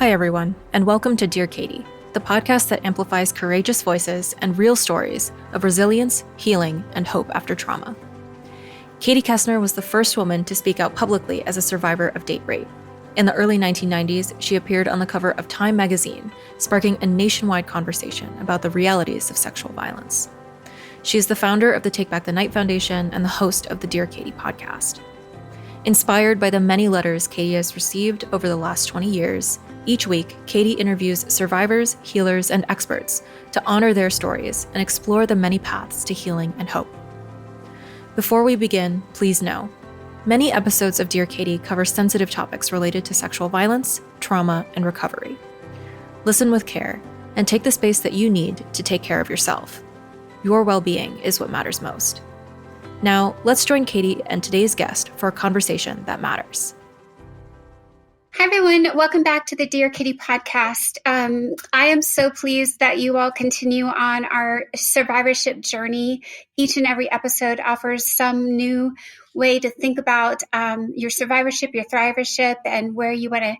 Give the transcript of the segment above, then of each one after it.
Hi, everyone, and welcome to Dear Katie, the podcast that amplifies courageous voices and real stories of resilience, healing, and hope after trauma. Katie Kessner was the first woman to speak out publicly as a survivor of date rape. In the early 1990s, she appeared on the cover of Time magazine, sparking a nationwide conversation about the realities of sexual violence. She is the founder of the Take Back the Night Foundation and the host of the Dear Katie podcast. Inspired by the many letters Katie has received over the last 20 years, each week, Katie interviews survivors, healers, and experts to honor their stories and explore the many paths to healing and hope. Before we begin, please know, many episodes of Dear Katie cover sensitive topics related to sexual violence, trauma, and recovery. Listen with care and take the space that you need to take care of yourself. Your well-being is what matters most. Now, let's join Katie and today's guest for a conversation that matters. Hi, everyone. Welcome back to the Dear Katie podcast. I am so pleased that you all continue on our survivorship journey. Each and every episode offers some new way to think about your survivorship, your thrivership, and where you want to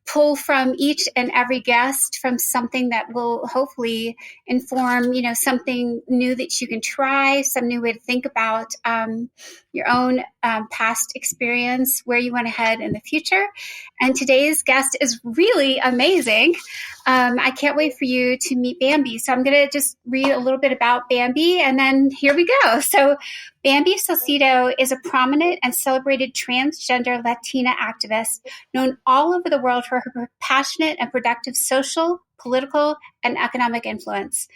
pull from each and every guest from something that will hopefully inform, something new that you can try, some new way to think about your own past experience, where you want to head in the future. And today's guest is really amazing. I can't wait for you to meet Bamby. So I'm going to just read a little bit about Bamby, and then here we go. So Bamby Salcedo is a prominent and celebrated transgender Latina activist known all over the world for her passionate and productive social, political, and economic influence.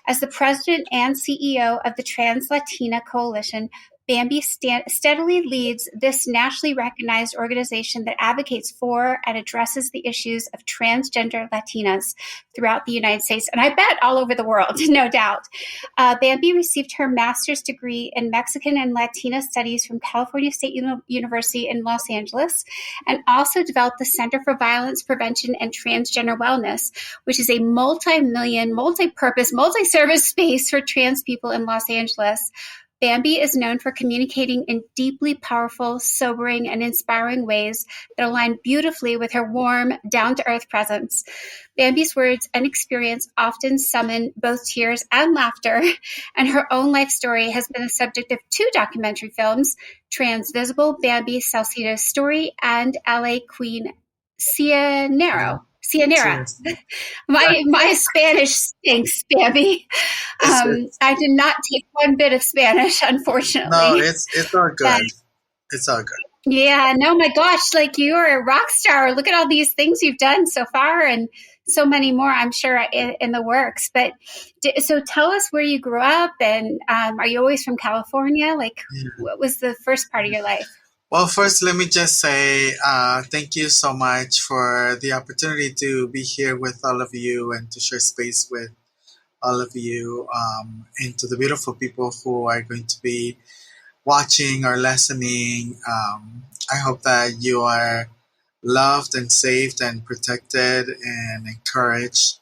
As the president and CEO of the TransLatin Coalition, Bamby steadily leads this nationally recognized organization that advocates for and addresses the issues of transgender Latinas throughout the United States, and I bet all over the world, no doubt. Bamby received her master's degree in Mexican and Latina Studies from California State University in Los Angeles, and also developed the Center for Violence Prevention and Transgender Wellness, which is a multipurpose, multiservice space for trans people in Los Angeles. Bamby is known for communicating in deeply powerful, sobering, and inspiring ways that align beautifully with her warm, down-to-earth presence. Bamby's words and experience often summon both tears and laughter, and her own life story has been the subject of two documentary films, TransVisible, Bamby Salcedo's Story, and LA QueenCiañera. My Spanish stinks, Bamby. I did not take one bit of Spanish, unfortunately. No, it's all good. It's all good. Yeah, no, my gosh, like you are a rock star. Look at all these things you've done so far, and so many more, I'm sure, in the works. But so tell us where you grew up, and are you always from California? What was the first part of your life? Well, first, let me just say thank you so much for the opportunity to be here with all of you and to share space with all of you, and to the beautiful people who are going to be watching or listening. I hope that you are loved and saved and protected and encouraged.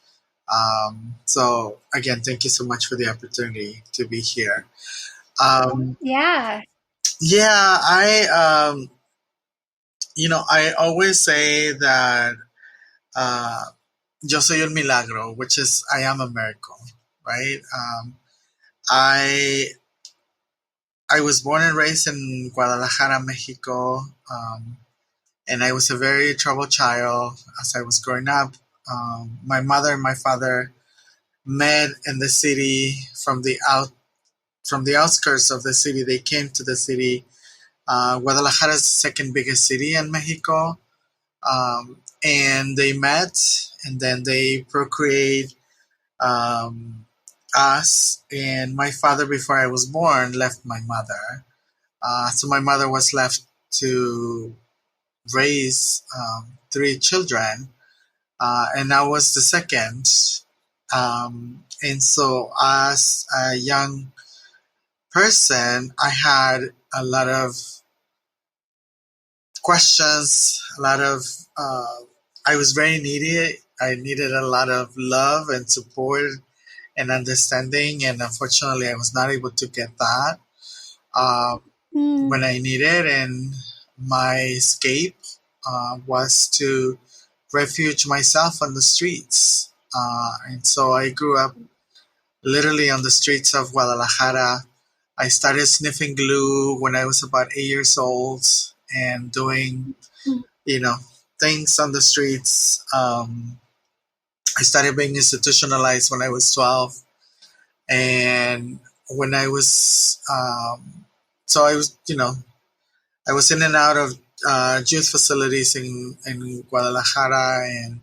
So again, thank you so much for the opportunity to be here. Yeah, I always say that yo soy un milagro, which is I am a miracle, right? I was born and raised in Guadalajara, Mexico, and I was a very troubled child as I was growing up. My mother and my father met in the city from the outskirts of the city. They came to the city. Guadalajara is the second biggest city in Mexico, and they met, and then they procreate us. And my father, before I was born, left my mother. So my mother was left to raise 3 children, and I was the second. And so as a young person, I had a lot of questions, I was very needy. I needed a lot of love and support and understanding, and unfortunately I was not able to get that when I needed, and my escape was to refuge myself on the streets. And so I grew up literally on the streets of Guadalajara. I started sniffing glue when I was about 8 years old and doing, things on the streets. I started being institutionalized when I was 12. And when I was, so I was, I was in and out of youth facilities in Guadalajara. And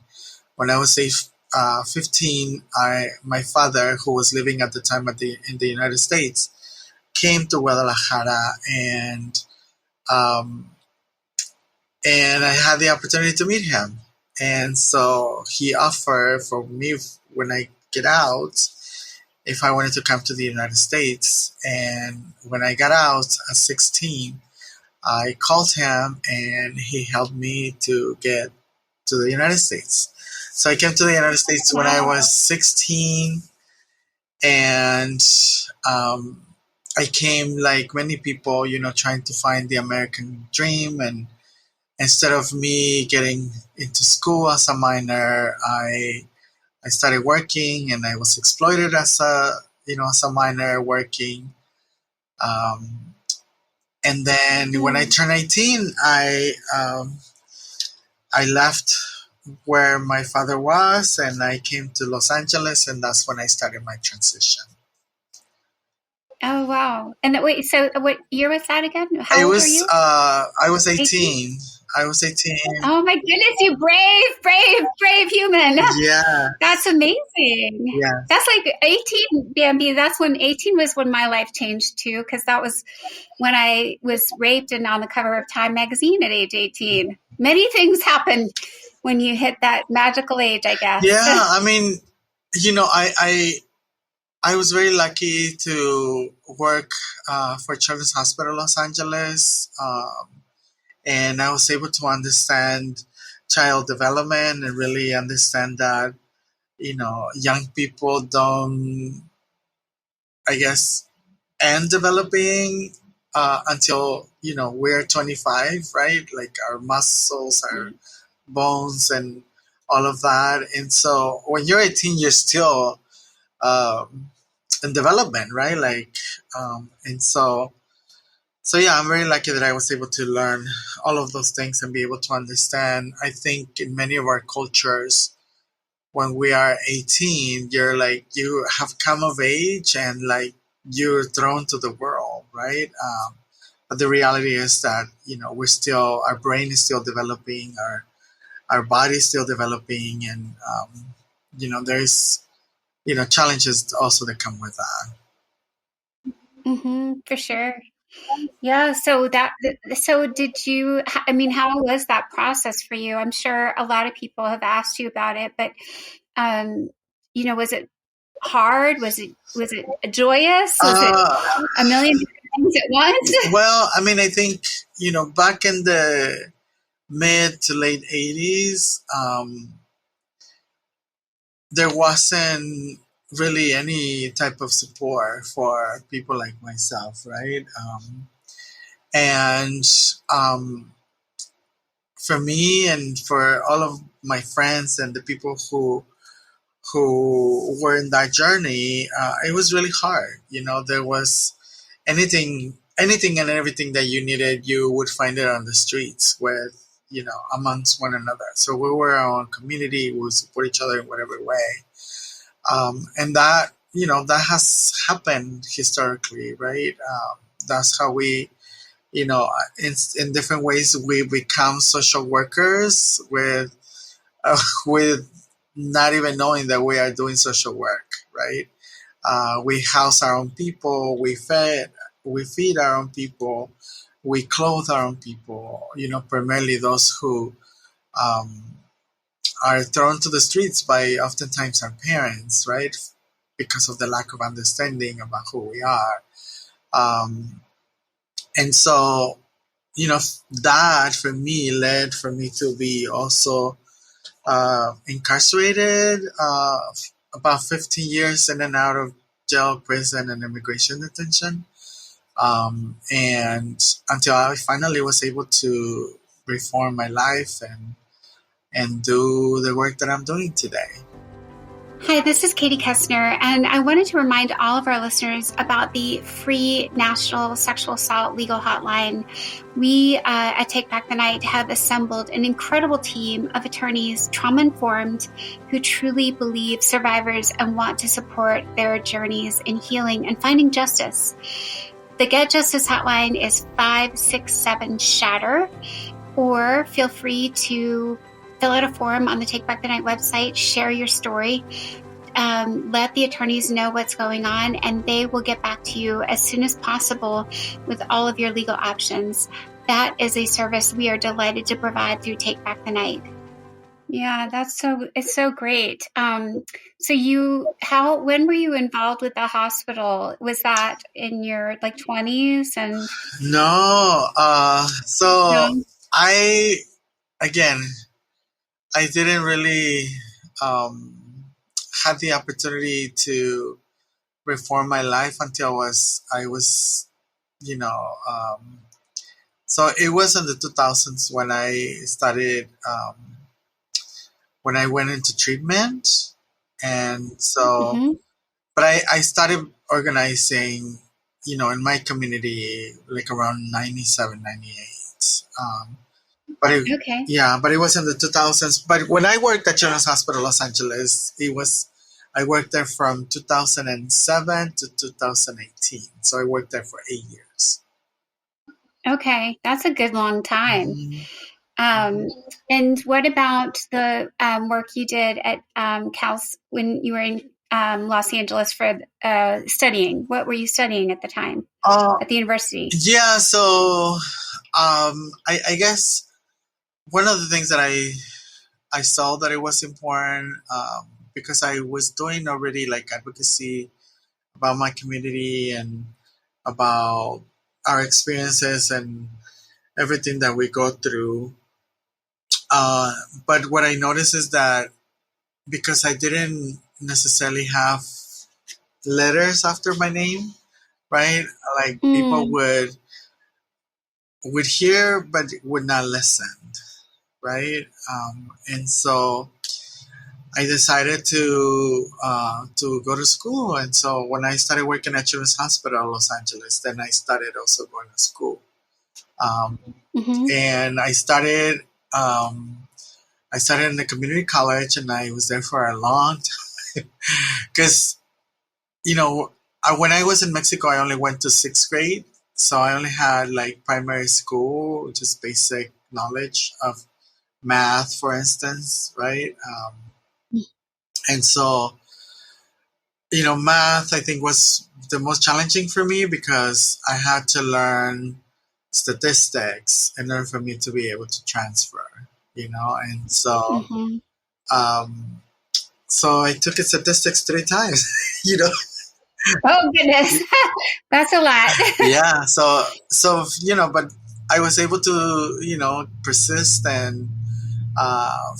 when I was 15, my father, who was living at the time in the United States, came to Guadalajara, and I had the opportunity to meet him. And so he offered for me, when I get out, if I wanted to come to the United States. And when I got out at 16, I called him and he helped me to get to the United States. So I came to the United States when I was 16, and I came like many people, trying to find the American dream. And instead of me getting into school as a minor, I started working, and I was exploited as a minor working. And then when I turned 18, I left where my father was, and I came to Los Angeles, and that's when I started my transition. Oh, wow. And wait, so what year was that again? How old were you? I was 18. I was 18. Oh my goodness, you brave human. Yeah. That's amazing. Yeah. That's like 18, Bamby. That's when 18 was when my life changed too, because that was when I was raped and on the cover of Time magazine at age 18. Many things happen when you hit that magical age, I guess. Yeah, I mean, I was very lucky to work for Children's Hospital Los Angeles, and I was able to understand child development and really understand that, young people don't, I guess, end developing until, we're 25, right? Like our muscles, our bones, and all of that. And so when you're 18, you're still in development, right? Like, and so yeah, I'm very lucky that I was able to learn all of those things and be able to understand. I think in many of our cultures, when we are 18, you're like, you have come of age and like you're thrown to the world, right? But the reality is that, we're still, our brain is still developing, our body is still developing, and, there's, challenges also that come with that. For sure. Yeah. So did you, I mean, how was that process for you? I'm sure a lot of people have asked you about it, but, was it hard? Was it joyous? Was it a million different things at once? Well, I mean, I think, back in the mid to late 80s, there wasn't really any type of support for people like myself, right? And for me and for all of my friends and the people who were in that journey, it was really hard. There was anything and everything that you needed, you would find it on the streets with, amongst one another. So we were our own community. We would support each other in whatever way. And that, that has happened historically, right? That's how we, in different ways, we become social workers with not even knowing that we are doing social work, right? We house our own people, we feed our own people, we clothe our own people, primarily those who are thrown to the streets by oftentimes our parents, right? Because of the lack of understanding about who we are. And so, that for me led for me to be also incarcerated about 15 years in and out of jail, prison, and immigration detention. And until I finally was able to reform my life and do the work that I'm doing today. Hi, this is Katie Kessner, and I wanted to remind all of our listeners about the free National Sexual Assault Legal Hotline. We at Take Back the Night have assembled an incredible team of attorneys, trauma-informed, who truly believe survivors and want to support their journeys in healing and finding justice. The Get Justice Hotline is 567-SHATTER, or feel free to fill out a form on the Take Back the Night website, share your story, let the attorneys know what's going on, and they will get back to you as soon as possible with all of your legal options. That is a service we are delighted to provide through Take Back the Night. Yeah, it's so great. When were you involved with the hospital? Was that in your 20s? And No, No? I didn't really have the opportunity to reform my life until I was, so it was in the 2000s when I started, when I went into treatment. And so, but I started organizing, in my community, like around 97, 98. But it was in the 2000s. But when I worked at Children's Hospital Los Angeles, I worked there from 2007 to 2018. So I worked there for 8 years. Okay, that's a good long time. And what about the work you did at when you were in Los Angeles for studying? What were you studying at the time at the university? Yeah, so I guess one of the things that I saw that it was important, because I was doing already advocacy about my community and about our experiences and everything that we go through. But what I noticed is that because I didn't necessarily have letters after my name, right? People would hear but would not listen, right? And so I decided to go to school. And so when I started working at Children's Hospital Los Angeles, then I started also going to school. And I started in the community college, and I was there for a long time because, when I was in Mexico, I only went to 6th grade. So I only had primary school, just basic knowledge of math, for instance, right? And so, math, I think, was the most challenging for me because I had to learn statistics in order for me to be able to transfer, and so, so I took statistics 3 times, Oh, goodness. That's a lot. Yeah. So, but I was able to, persist, and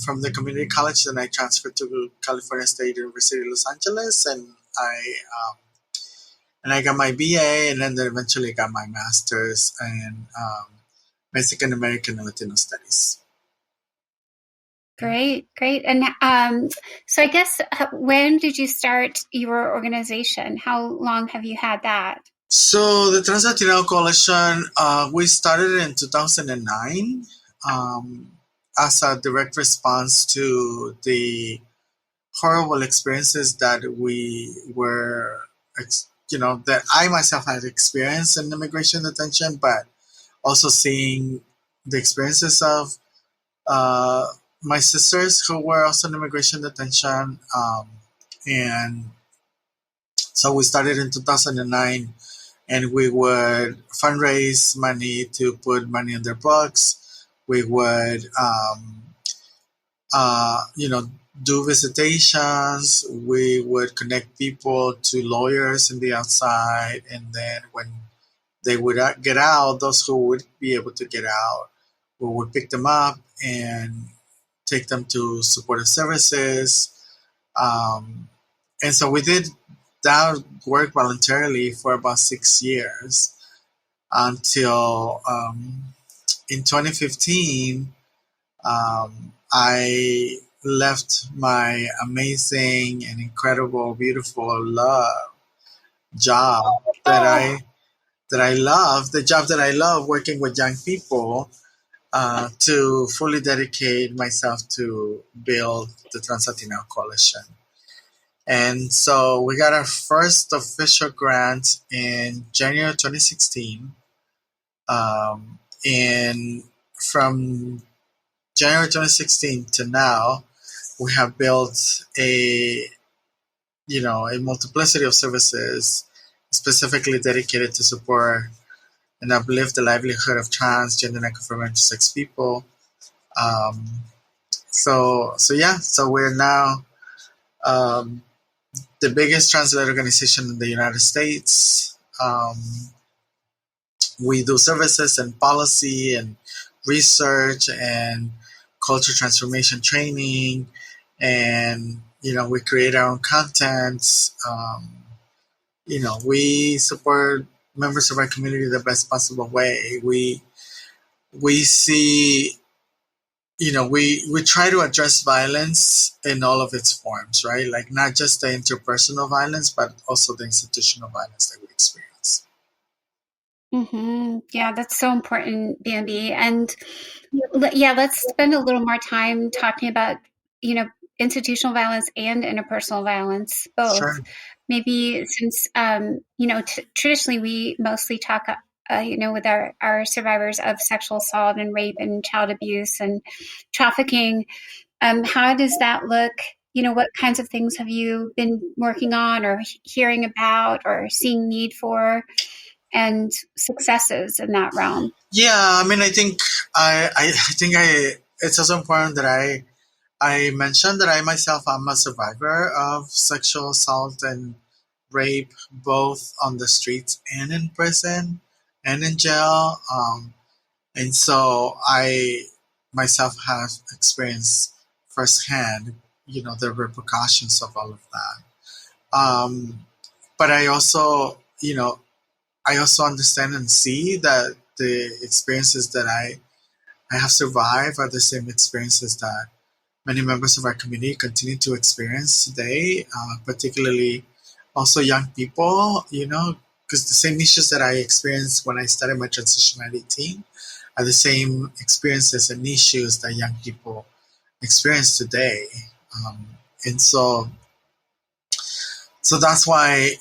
from the community college, then I transferred to California State University, Los Angeles, and I got my BA, and then eventually got my master's in Mexican American and Latino Studies. Great. And so I guess, when did you start your organization? How long have you had that? So the TransLatin Coalition, we started in 2009 as a direct response to the horrible experiences that we were, that I myself had experienced in immigration detention, but also seeing the experiences of my sisters who were also in immigration detention. And so we started in 2009, and we would fundraise money to put money in their books. We would, do visitations. We would connect people to lawyers in the outside. And then when they would get out, those who would be able to get out, we would pick them up and take them to supportive services. And so we did that work voluntarily for about 6 years until in 2015, I left my amazing and incredible, beautiful job that I love, the job that I love, working with young people, to fully dedicate myself to build the TransLatin Coalition. And so we got our first official grant in January 2016. And from January 2016 to now, we have built a multiplicity of services specifically dedicated to support and uplift the livelihood of trans, gender, and confirmed intersex people. So we're now the biggest trans-led organization in the United States. We do services and policy and research and culture transformation training, and we create our own content. We support members of our community the best possible way. We see, we try to address violence in all of its forms, right? Like not just the interpersonal violence, but also the institutional violence that we experience. Mm-hmm. Yeah, that's so important, Bamby. And yeah, let's spend a little more time talking about, institutional violence and interpersonal violence, both. Sure. Maybe since, traditionally we mostly talk, with our survivors of sexual assault and rape and child abuse and trafficking. How does that look? What kinds of things have you been working on or hearing about or seeing need for, and successes in that realm? Yeah, I mean, I think it's also important that I mentioned that I myself am a survivor of sexual assault and rape, both on the streets and in prison and in jail. And so I myself have experienced firsthand, the repercussions of all of that. But I also, understand and see that the experiences that I have survived are the same experiences that many members of our community continue to experience today, particularly also young people, because the same issues that I experienced when I started my transition at 18 are the same experiences and issues that young people experience today. And so that's why,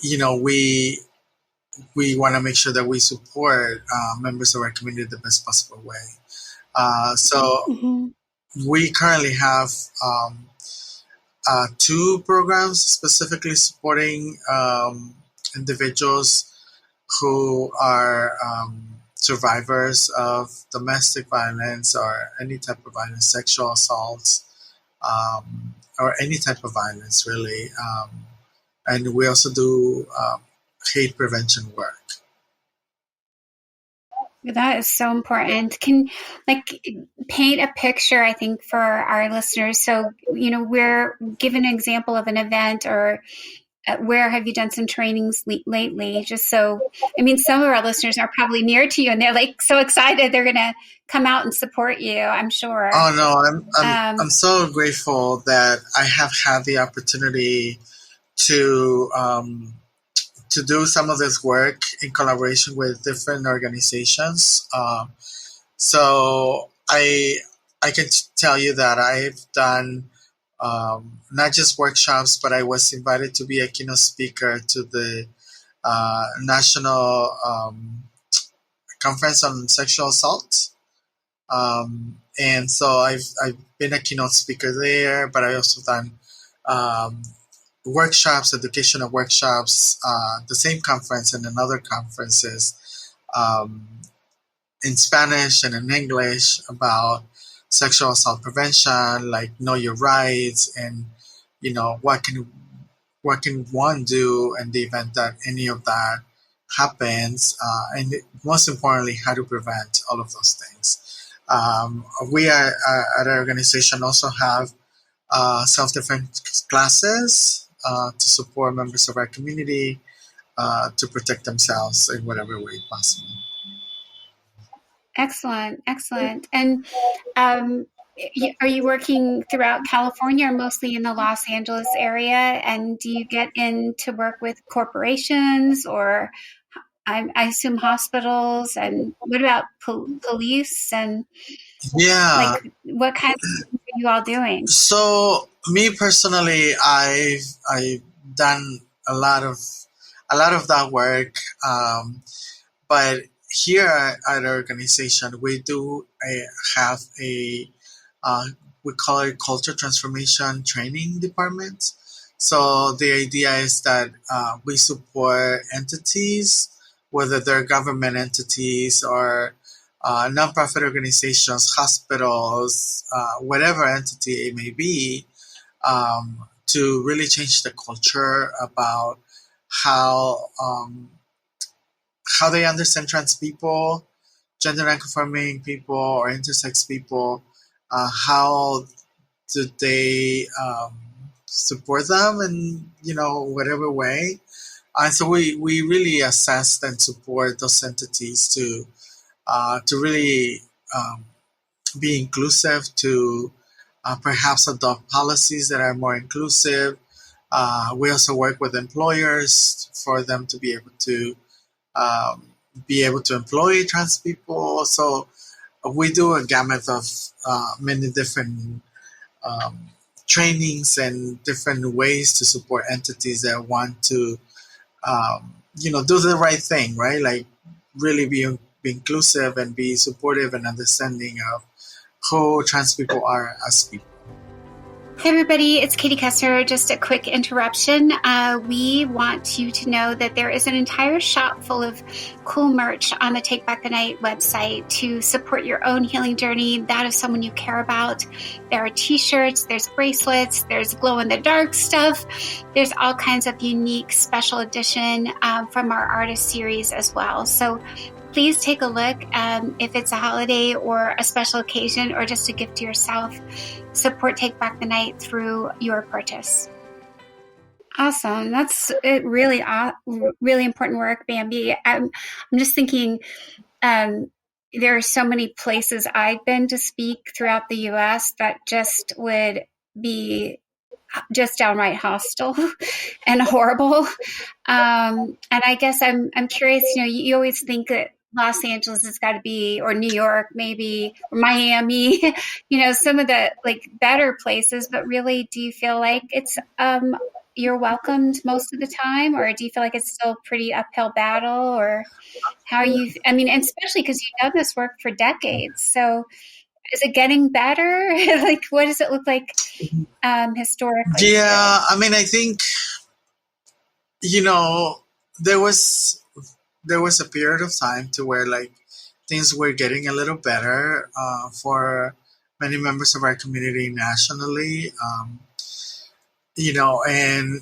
we want to make sure that we support members of our community the best possible way. Mm-hmm. We currently have 2 programs specifically supporting individuals who are survivors of domestic violence or any type of violence, sexual assaults, or any type of violence, really. And we also do hate prevention work. That is so important. Can paint a picture, I think, for our listeners. So, we're given an example of an event, or where have you done some trainings lately? Just so, some of our listeners are probably near to you and they're so excited they're going to come out and support you, I'm sure. Oh no, I'm so grateful that I have had the opportunity to do some of this work in collaboration with different organizations. So I can tell you that I've done not just workshops, but I was invited to be a keynote speaker to the National Conference on Sexual Assault. And so I've been a keynote speaker there, but I also done workshops, educational workshops, the same conference and in other conferences, in Spanish and in English about sexual assault prevention, like know your rights, and what can one do in the event that any of that happens, and most importantly, how to prevent all of those things. We at our organization also have self-defense classes to support members of our community to protect themselves in whatever way possible. Excellent. And are you working throughout California or mostly in the Los Angeles area? And do you get in to work with corporations or I assume hospitals? And what about police? And like, Yeah. what kind of things are you all doing? So me personally, I've done a lot of that work. But here at our organization, we do have a we call it culture transformation training department. So the idea is that we support entities, whether they're government entities or nonprofit organizations, hospitals, whatever entity it may be, to really change the culture about how how they understand trans people, gender nonconforming people, or intersex people. How do they support them in whatever way? And so we really assess and support those entities to really be inclusive, to perhaps adopt policies that are more inclusive. We also work with employers for them to um, be able to employ trans people. So we do a gamut of many different um, trainings and different ways to support entities that want to, do the right thing, right? Like really be inclusive and be supportive and understanding of who trans people are as people. Hey everybody, it's Katie Kessler. Just a quick interruption. We want you to know that there is an entire shop full of cool merch on the Take Back the Night website to support your own healing journey, that of someone you care about. There are t-shirts, there's bracelets, there's glow-in-the-dark stuff. There's all kinds of unique special edition from our artist series as well. So please take a look if it's a holiday or a special occasion or just a gift to yourself. Support Take Back the Night through your purchase. Awesome. That's really important work, Bamby. I'm just thinking there are so many places I've been to speak throughout the U.S. that just would be just downright hostile and horrible. And I guess I'm curious, you always think that Los Angeles has got to be, or New York maybe, or Miami, some of the like better places, but really, do you feel like it's you're welcomed most of the time, or do you feel like it's still pretty uphill battle, or how are you? I mean, and especially because you've done this work for decades, so is it getting better? Like, what does it look like historically? Yeah, I mean, I think there was a period of time to where like things were getting a little better for many members of our community nationally, and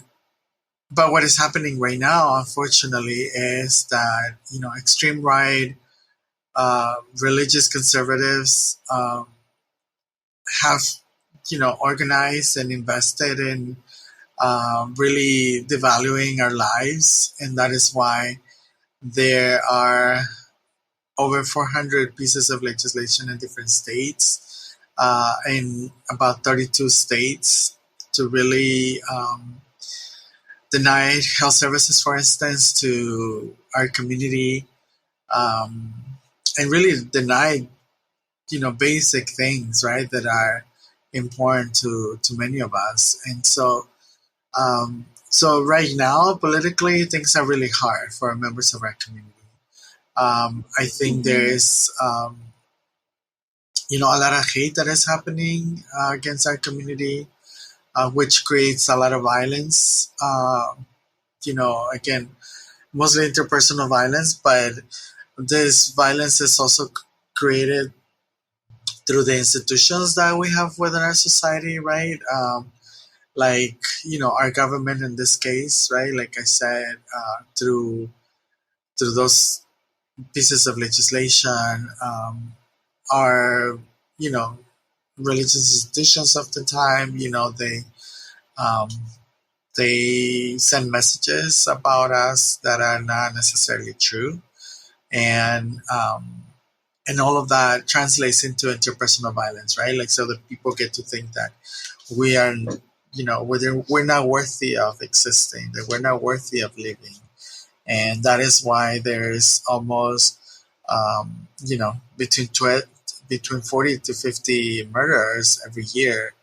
but what is happening right now, unfortunately, is that extreme right, religious conservatives have organized and invested in really devaluing our lives, and that is why there are over 400 pieces of legislation in different states, in about 32 states, to really deny health services, for instance, to our community, um, and really deny, basic things, right, that are important to many of us. And so right now, politically, things are really hard for members of our community. I think there is, a lot of hate that is happening against our community, which creates a lot of violence. Again, mostly interpersonal violence, but this violence is also created through the institutions that we have within our society, right? Like our government in this case, right? Like I said, through those pieces of legislation, our religious institutions of the time, um, they send messages about us that are not necessarily true, and and all of that translates into interpersonal violence, right? Like, so that people get to think that we are, we're not worthy of existing, that we're not worthy of living. And that is why there's almost, between 40 to 50 murders every year,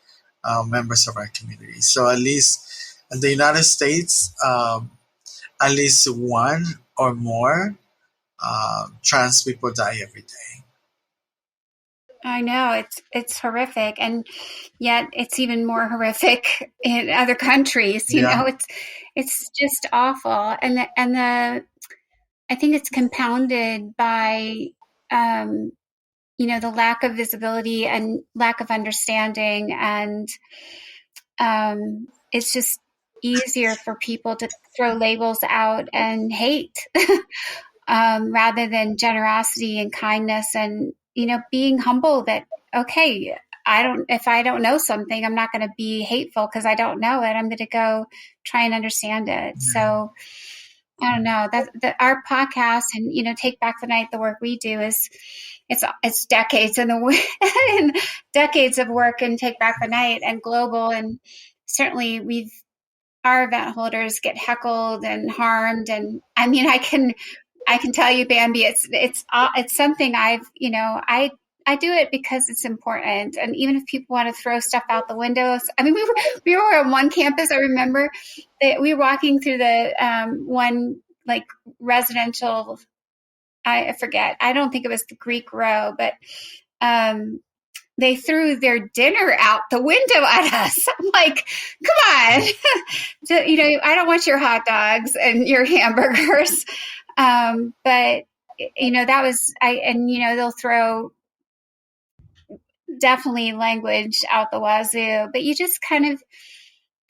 members of our community. So at least in the United States, at least one or more trans people die every day. I know it's horrific, and yet it's even more horrific in other countries. It's just awful, and the I think it's compounded by the lack of visibility and lack of understanding, and it's just easier for people to throw labels out and hate rather than generosity and kindness, and being humble that, okay, if I don't know something, I'm not going to be hateful because I don't know it. I'm going to go try and understand it. So I don't know, that our podcast and Take Back the Night, the work we do is it's decades and decades of work in Take Back the Night and global, and certainly our event holders get heckled and harmed, and I mean I can tell you, Bamby, it's something I do it because it's important. And even if people want to throw stuff out the windows, I mean, we were on one campus. I remember that we were walking through the one like residential, I forget, I don't think it was the Greek Row, but they threw their dinner out the window at us. I'm like, come on, I don't want your hot dogs and your hamburgers. But that was they'll throw definitely language out the wazoo, but you just kind of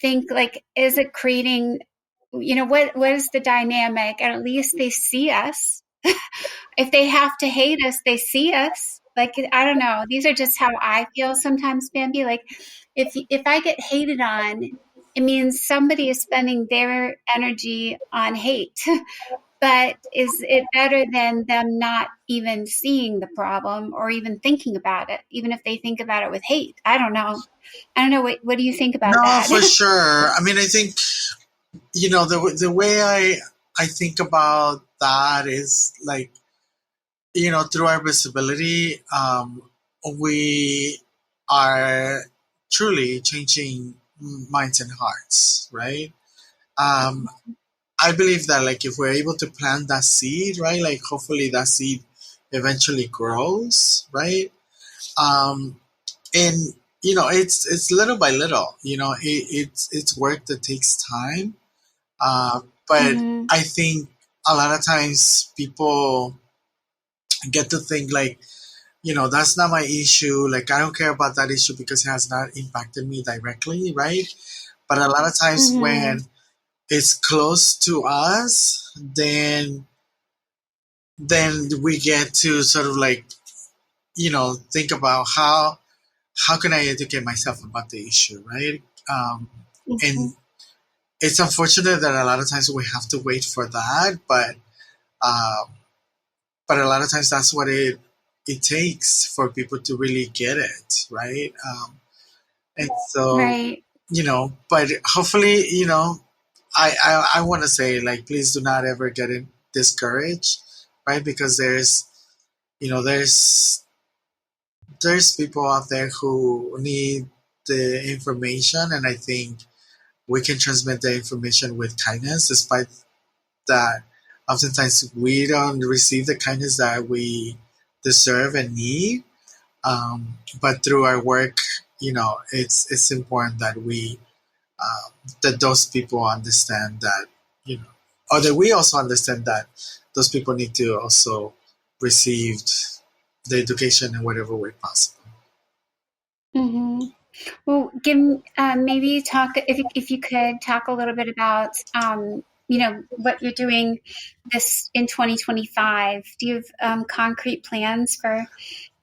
think, like, is it creating, what is the dynamic? And at least they see us. If they have to hate us, they see us. Like, I don't know. These are just how I feel sometimes, Bamby. Like, if I get hated on, it means somebody is spending their energy on hate. But is it better than them not even seeing the problem or even thinking about it, even if they think about it with hate? I don't know. What do you think about that? No, for sure. I mean, I think, the way I think about that is like, through our visibility, we are truly changing minds and hearts, right? I believe that, like, if we're able to plant that seed, right, like, hopefully that seed eventually grows, right? And it's little by little. It's work that takes time. But I think a lot of times people get to think like, that's not my issue. Like, I don't care about that issue because it has not impacted me directly, right? But a lot of times when it's close to us, then we get to sort of like, think about how can I educate myself about the issue, right? And it's unfortunate that a lot of times we have to wait for that, but a lot of times that's what it takes for people to really get it, right? And so, Right. But hopefully, I want to say, like, please do not ever get discouraged, right? Because there's people out there who need the information, and I think we can transmit the information with kindness, despite that oftentimes we don't receive the kindness that we deserve and need. But through our work, it's important that we that those people understand that, or that we also understand that those people need to also receive the education in whatever way possible. Well, maybe talk, if you could talk a little bit about what you're doing this in 2025. Do you have concrete plans for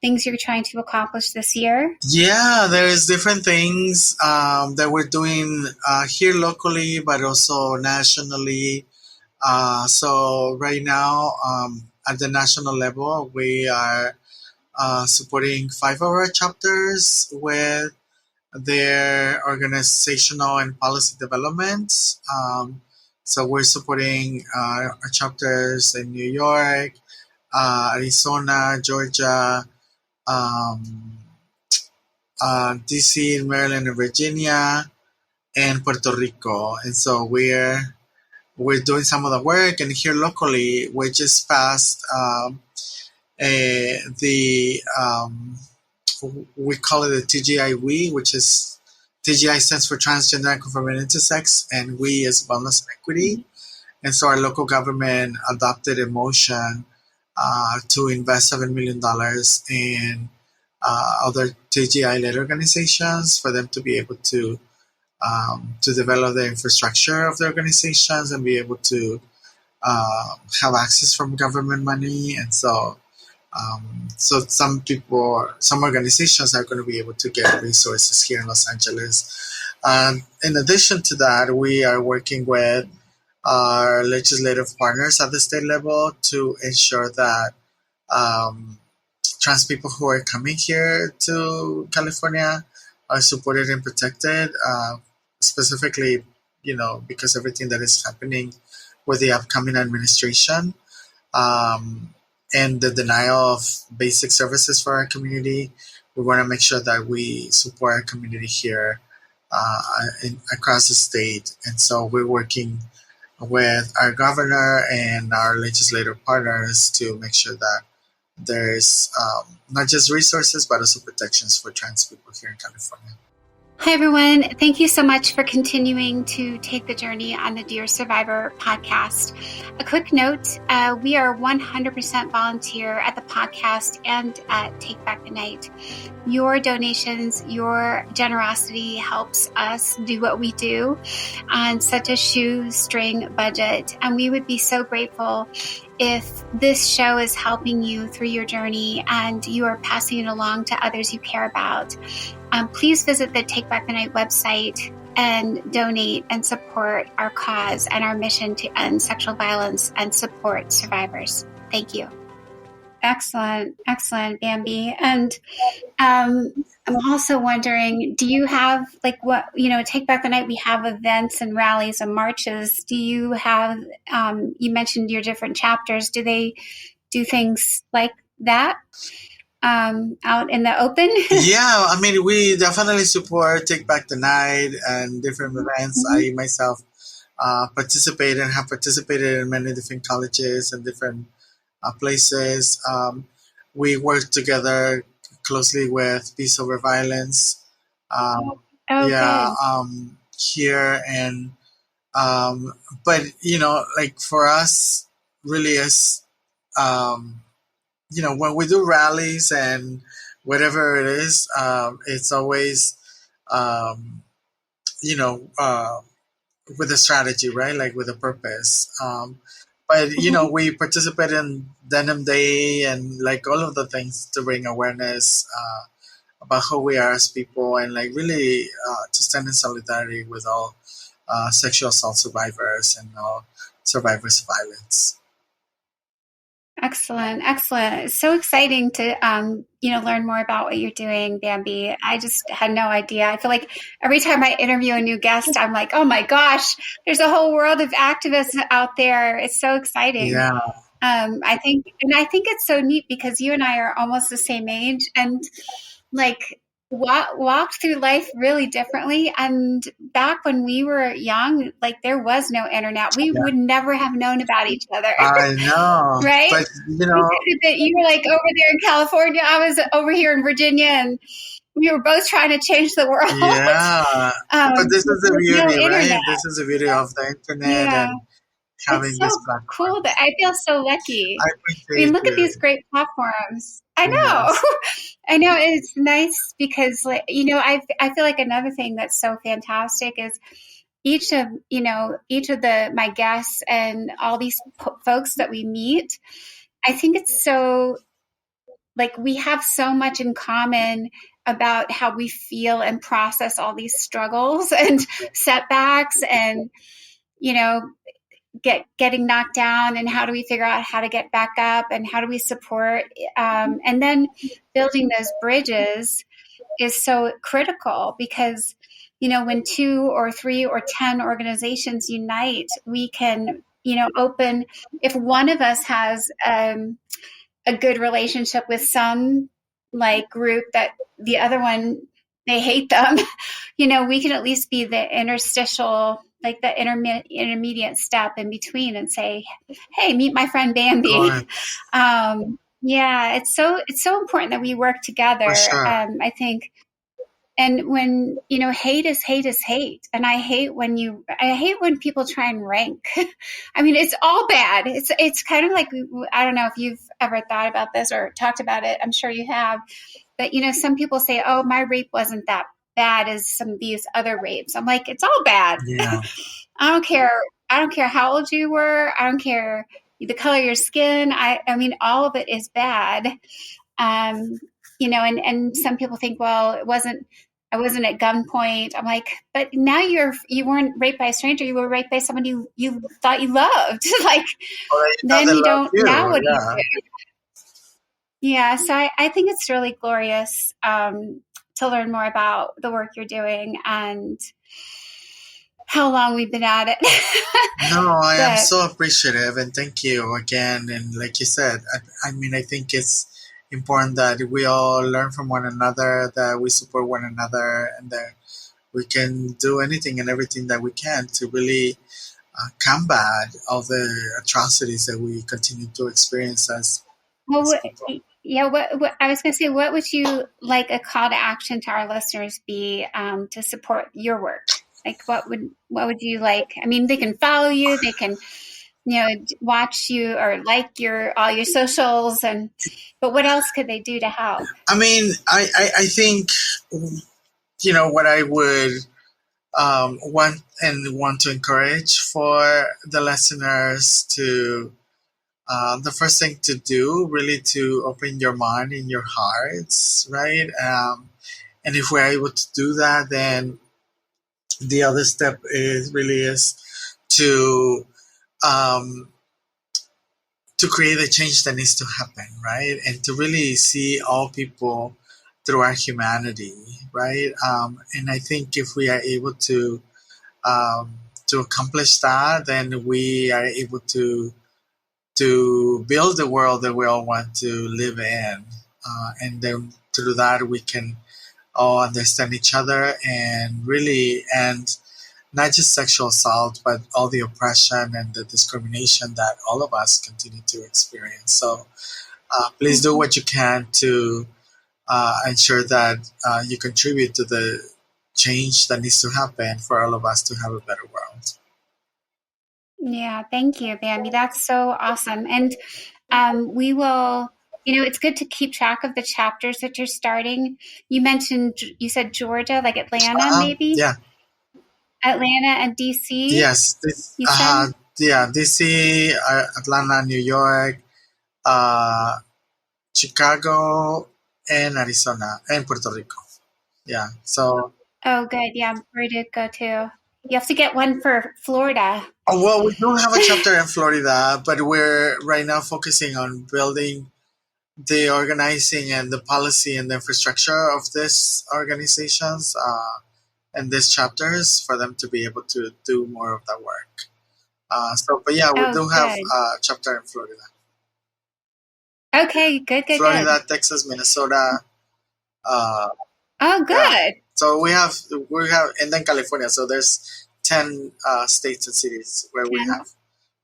things you're trying to accomplish this year? Yeah, there's different things that we're doing here locally, but also nationally. So right now, at the national level, we are supporting 5 of our chapters with their organizational and policy developments. So we're supporting our chapters in New York, Arizona, Georgia, DC, Maryland, and Virginia, and Puerto Rico. And so we're doing some of the work, and here locally we just passed we call it the TGI which is TGI stands for Transgender and Conforming Intersex, and we is Wellness and Equity. And so our local government adopted a motion to invest $7 million in other TGI-led organizations for them to be able to develop the infrastructure of the organizations and be able to have access from government money. And so some organizations are going to be able to get resources here in Los Angeles. In addition to that, we are working with our legislative partners at the state level to ensure that trans people who are coming here to California are supported and protected, specifically, because everything that is happening with the upcoming administration. And the denial of basic services for our community. We want to make sure that we support our community here across the state. And so we're working with our governor and our legislative partners to make sure that there's not just resources, but also protections for trans people here in California. Hi, everyone. Thank you so much for continuing to take the journey on the Dear Survivor podcast. A quick note, we are 100% volunteer at the podcast and at Take Back the Night. Your donations, your generosity helps us do what we do on such a shoestring budget. And we would be so grateful if this show is helping you through your journey and you are passing it along to others you care about. Please visit the Take Back the Night website and donate and support our cause and our mission to end sexual violence and support survivors. Thank you. Excellent, Bamby. And I'm also wondering, do you have Take Back the Night, we have events and rallies and marches. Do you have, you mentioned your different chapters. Do they do things like that? Out in the open? Yeah, I mean, we definitely support Take Back the Night and different events. I myself have participated in many different colleges and different places. We work together closely with Peace Over Violence. Here and but for us, really is when we do rallies and whatever it is, it's always, with a strategy, right? Like with a purpose. But, we participate in Denim Day and all of the things to bring awareness about who we are as people and really to stand in solidarity with all sexual assault survivors and all survivors of violence. Excellent. It's so exciting to, learn more about what you're doing, Bamby. I just had no idea. I feel like every time I interview a new guest, I'm like, oh my gosh, there's a whole world of activists out there. It's so exciting. Yeah. I think it's so neat because you and I are almost the same age and walked through life really differently. And back when we were young, there was no internet. We would never have known about each other. I know. Right? But, you were over there in California. I was over here in Virginia, and we were both trying to change the world. Yeah. But this is the beauty, right? This is the beauty of the internet and having this platform. Cool. That I feel so lucky. Look at these great platforms. I know. Yes. I know it's nice because, I feel like another thing that's so fantastic is each of my guests and all these folks that we meet. I think it's so we have so much in common about how we feel and process all these struggles and setbacks and, getting knocked down, and how do we figure out how to get back up, and how do we support, and then building those bridges is so critical, because when 2 or 3 or 10 organizations unite, we can open. If one of us has a good relationship with some group that the other one, they hate them, we can at least be the interstitial, the intermediate step in between, and say, hey, meet my friend Bamby. Yeah, it's so important that we work together. Sure. I think. And when, hate is hate. And I hate when people try and rank. I mean, it's all bad. It's kind of like, I don't know if you've ever thought about this or talked about it. I'm sure you have. But, some people say, oh, my rape wasn't that bad as some of these other rapes. I'm like, it's all bad. Yeah. I don't care how old you were. I don't care the color of your skin. I mean, all of it is bad. And some people think, well, I wasn't at gunpoint. I'm like, but now you weren't raped by a stranger. You were raped by somebody you thought you loved. Then you don't. Now what do you do? Yeah. So I think it's really glorious to learn more about the work you're doing and how long we've been at it. No, I am so appreciative, and thank you again. And like you said, I mean, I think it's important that we all learn from one another, that we support one another, and that we can do anything and everything that we can to really combat all the atrocities that we continue to experience as people. Yeah, what I was going to say, what would you like a call to action to our listeners be to support your work? What would you like? I mean, they can follow you, they can watch you or all your socials, but what else could they do to help? I mean, I think what I would want to encourage for the listeners to the first thing to do, really, to open your mind and your hearts, right? And if we're able to do that, then the other step is to create the change that needs to happen, right? And to really see all people through our humanity, right? And I think if we are able to accomplish that, then we are able to build the world that we all want to live in. And then through that, we can all understand each other and really end not just sexual assault, but all the oppression and the discrimination that all of us continue to experience. So please do what you can to ensure that you contribute to the change that needs to happen for all of us to have a better world. Yeah, thank you, Bamby. That's so awesome. And we will, it's good to keep track of the chapters that you're starting. You said Georgia, like Atlanta, maybe? Yeah. Atlanta and DC? Yes. DC, Atlanta, New York, Chicago, and Arizona, and Puerto Rico. Yeah. So. Oh, good. Yeah, Puerto Rico too. You have to get one for Florida. Oh, well, we don't have a chapter in Florida, but we're right now focusing on building the organizing and the policy and the infrastructure of these organizations and these chapters for them to be able to do more of that work. But yeah, we do have a chapter in Florida. Okay, good. Florida, Texas, Minnesota. Oh, good. Yeah. So we have, and then California. So there's 10 states and cities where we have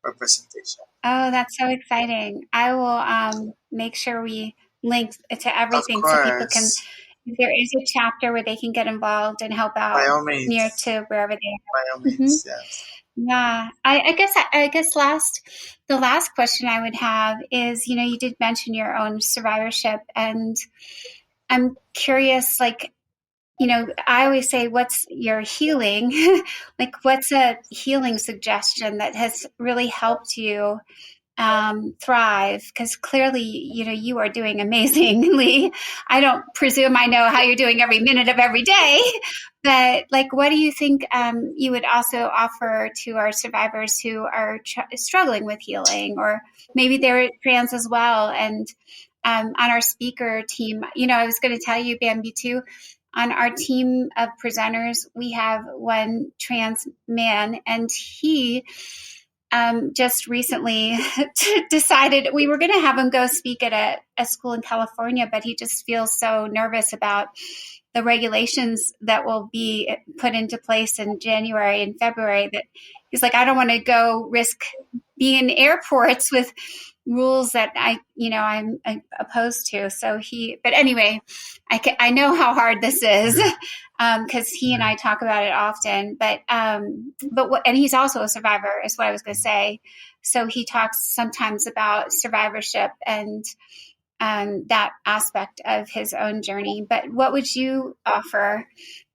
representation. Oh, that's so exciting. I will make sure we link to everything so people can, if there is a chapter where they can get involved and help out near to wherever they are. By all means, yes. Yeah. I guess the last question I would have is, you did mention your own survivorship, and I'm curious, I always say, what's your healing? What's a healing suggestion that has really helped you thrive? Because clearly, you are doing amazingly. I don't presume I know how you're doing every minute of every day, but like, what do you think you would also offer to our survivors who are struggling with healing, or maybe they're trans as well? And on our speaker team, I was going to tell you, Bamby, too, on our team of presenters, we have one trans man, and he just recently decided we were going to have him go speak at a school in California, but he just feels so nervous about the regulations that will be put into place in January and February, that he's like, I don't want to go risk being in airports with rules that I'm opposed to. So but anyway, I know how hard this is, because he and I talk about it often, and he's also a survivor is what I was going to say. So he talks sometimes about survivorship and that aspect of his own journey. But what would you offer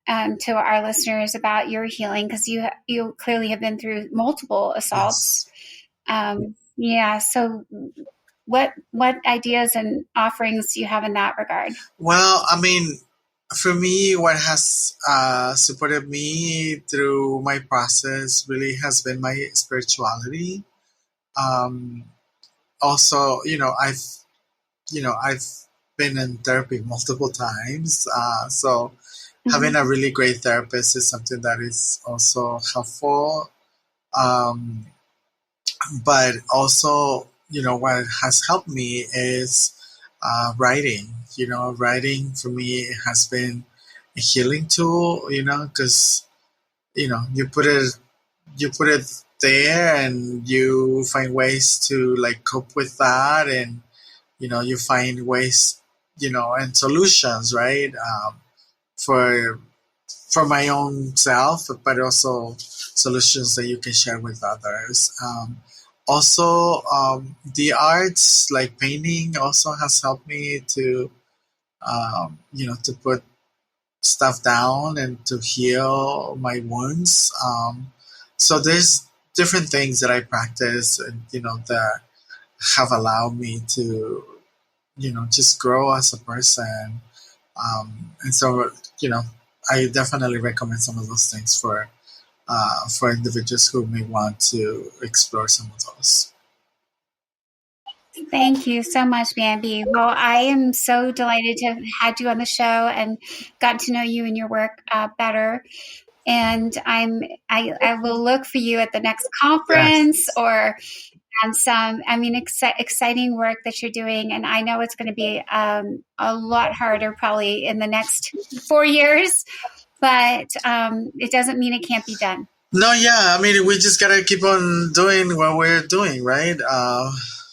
to our listeners about your healing? Because you clearly have been through multiple assaults. Yes. So what ideas and offerings do you have in that regard? Well, I mean, for me, what has supported me through my process really has been my spirituality. Also, I've been in therapy multiple times. So having a really great therapist is something that is also helpful. But also, what has helped me is writing. Writing for me has been a healing tool, because, you put it there and you find ways to like cope with that, and, you find ways, and solutions, right? For my own self, but also solutions that you can share with others. Also, the arts like painting also has helped me to, to put stuff down and to heal my wounds. So there's different things that I practice, and, that have allowed me to, just grow as a person. And so, I definitely recommend some of those things for individuals who may want to explore some of those. Thank you so much, Bamby. Well, I am so delighted to have had you on the show and gotten to know you and your work better. And I will look for you at the next conference, yes, or some, exciting work that you're doing. And I know it's going to be a lot harder probably in the next 4 years, but it doesn't mean it can't be done. No, yeah. We just got to keep on doing what we're doing, right?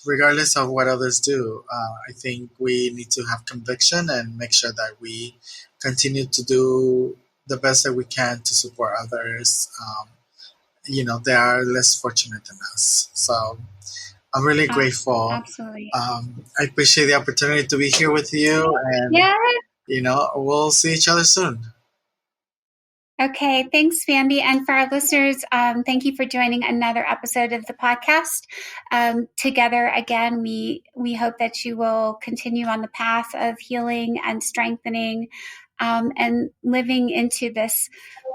Regardless of what others do. I think we need to have conviction and make sure that we continue to do the best that we can to support others. They are less fortunate than us. So I'm really grateful. Absolutely. I appreciate the opportunity to be here with you, and we'll see each other soon. Okay, thanks, Bamby. And for our listeners, thank you for joining another episode of the podcast. Together, again, we hope that you will continue on the path of healing and strengthening, and living into this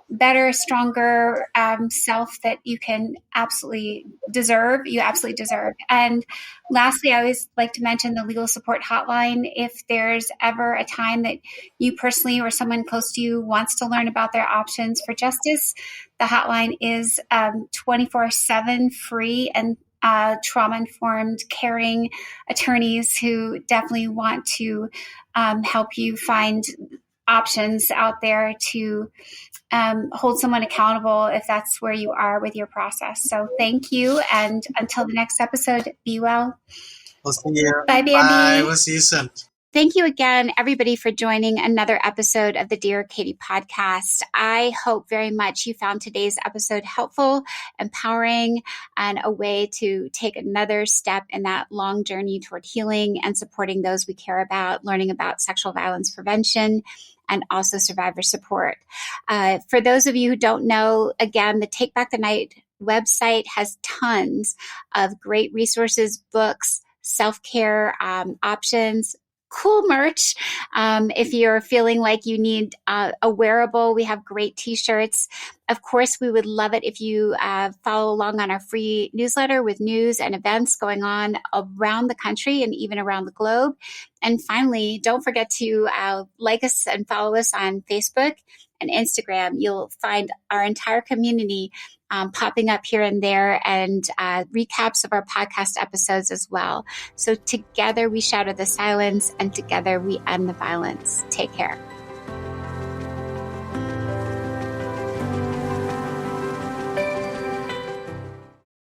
better, stronger self that you can absolutely deserve. You absolutely deserve. And lastly, I always like to mention the legal support hotline. If there's ever a time that you personally or someone close to you wants to learn about their options for justice, the hotline is 24/7 free, and trauma-informed, caring attorneys who definitely want to help you find options out there to hold someone accountable if that's where you are with your process. So thank you. And until the next episode, be well. We'll see you. Bye, Bamby. Bye. We'll see you soon. Thank you again, everybody, for joining another episode of the Dear Katie podcast. I hope very much you found today's episode helpful, empowering, and a way to take another step in that long journey toward healing and supporting those we care about, learning about sexual violence prevention, and also survivor support. For those of you who don't know, again, the Take Back the Night website has tons of great resources, books, self-care options, cool merch. If you're feeling like you need a wearable, we have great t-shirts. Of course, we would love it if you follow along on our free newsletter with news and events going on around the country and even around the globe. And finally, don't forget to like us and follow us on Facebook and Instagram. You'll find our entire community popping up here and there, and recaps of our podcast episodes as well. So together we shatter the silence, and together we end the violence. Take care.